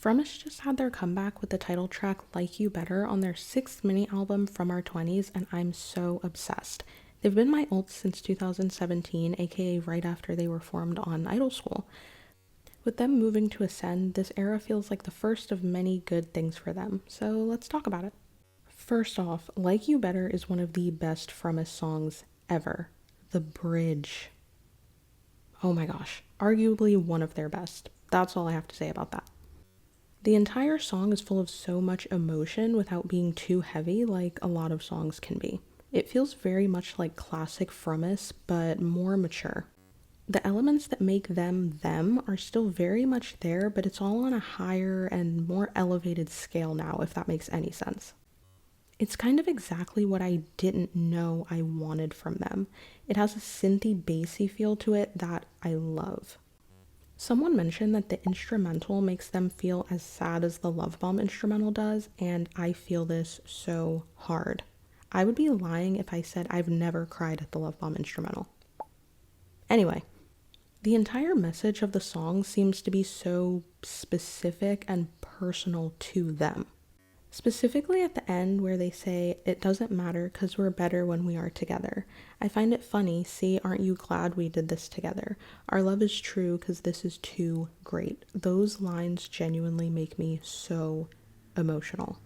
Fromis just had their comeback with the title track Like You Better on their sixth mini album From Our 20s, and I'm so obsessed. They've been my ults since 2017, aka right after they were formed on Idol School. With them moving to Ascend, this era feels like the first of many good things for them, so let's talk about it. First off, Like You Better is one of the best Fromis songs ever. The bridge. Oh my gosh, arguably one of their best. That's all I have to say about that. The entire song is full of so much emotion without being too heavy like a lot of songs can be. It feels very much like classic Fromis, but more mature. The elements that make them them are still very much there, but it's all on a higher and more elevated scale now, if that makes any sense. It's kind of exactly what I didn't know I wanted from them. It has a synthy, bassy feel to it that I love. Someone mentioned that the instrumental makes them feel as sad as the Love Bomb instrumental does, and I feel this so hard. I would be lying if I said I've never cried at the Love Bomb instrumental. Anyway, the entire message of the song seems to be so specific and personal to them. Specifically at the end where they say, "It doesn't matter because we're better when we are together. I find it funny, see, aren't you glad we did this together? Our love is true because this is too great." Those lines genuinely make me so emotional.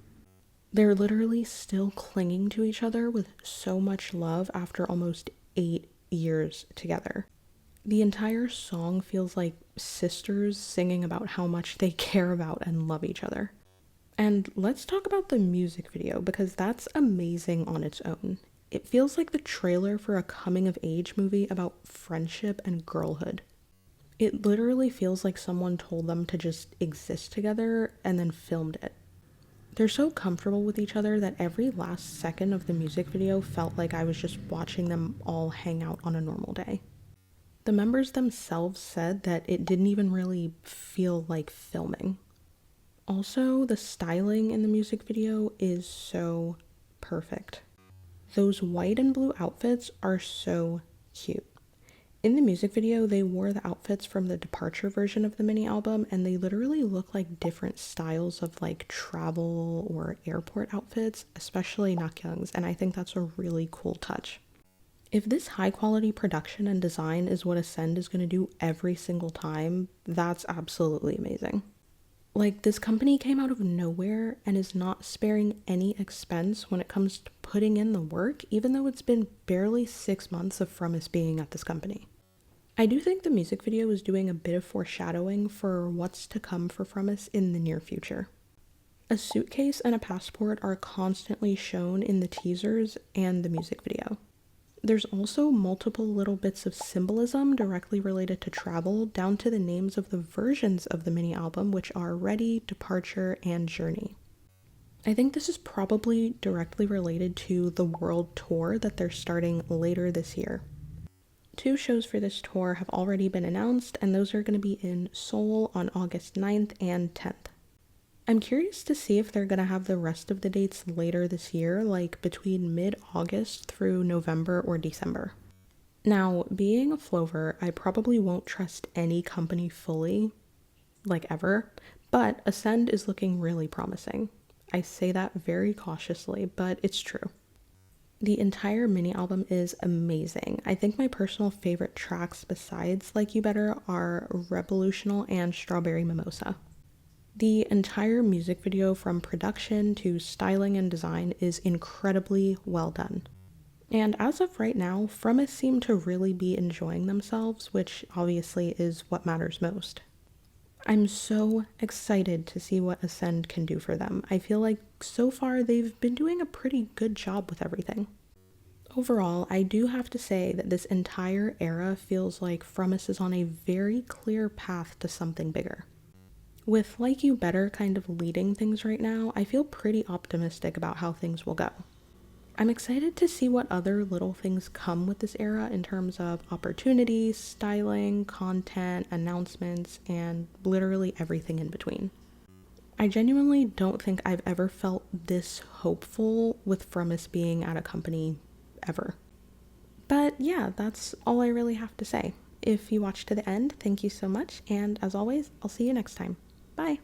They're literally still clinging to each other with so much love after almost 8 years together. The entire song feels like sisters singing about how much they care about and love each other. And let's talk about the music video because that's amazing on its own. It feels like the trailer for a coming of age movie about friendship and girlhood. It literally feels like someone told them to just exist together and then filmed it. They're so comfortable with each other that every last second of the music video felt like I was just watching them all hang out on a normal day. The members themselves said that it didn't even really feel like filming. Also, the styling in the music video is so perfect. Those white and blue outfits are so cute. In the music video, they wore the outfits from the Departure version of the mini album, and they literally look like different styles of like travel or airport outfits, especially Nakyoung's, and I think that's a really cool touch. If this high quality production and design is what Ascend is going to do every single time, that's absolutely amazing. Like, this company came out of nowhere and is not sparing any expense when it comes to putting in the work, even though it's been barely 6 months of Fromis being at this company. I do think the music video is doing a bit of foreshadowing for what's to come for Fromis in the near future. A suitcase and a passport are constantly shown in the teasers and the music video. There's also multiple little bits of symbolism directly related to travel, down to the names of the versions of the mini album, which are Ready, Departure, and Journey. I think this is probably directly related to the world tour that they're starting later this year. 2 shows for this tour have already been announced, and those are going to be in Seoul on August 9th and 10th. I'm curious to see if they're going to have the rest of the dates later this year, like between mid-August through November or December. Now, being a Flover, I probably won't trust any company fully, like ever, but Ascend is looking really promising. I say that very cautiously, but it's true. The entire mini album is amazing. I think my personal favorite tracks besides Like You Better are Revolutional and Strawberry Mimosa. The entire music video, from production to styling and design, is incredibly well done. And as of right now, Fromis seem to really be enjoying themselves, which obviously is what matters most. I'm so excited to see what Ascend can do for them. I feel like so far they've been doing a pretty good job with everything. Overall, I do have to say that this entire era feels like Fromis is on a very clear path to something bigger. With Like You Better kind of leading things right now, I feel pretty optimistic about how things will go. I'm excited to see what other little things come with this era in terms of opportunities, styling, content, announcements, and literally everything in between. I genuinely don't think I've ever felt this hopeful with Fromis being at a company ever. But yeah, that's all I really have to say. If you watched to the end, thank you so much, and as always, I'll see you next time. Bye!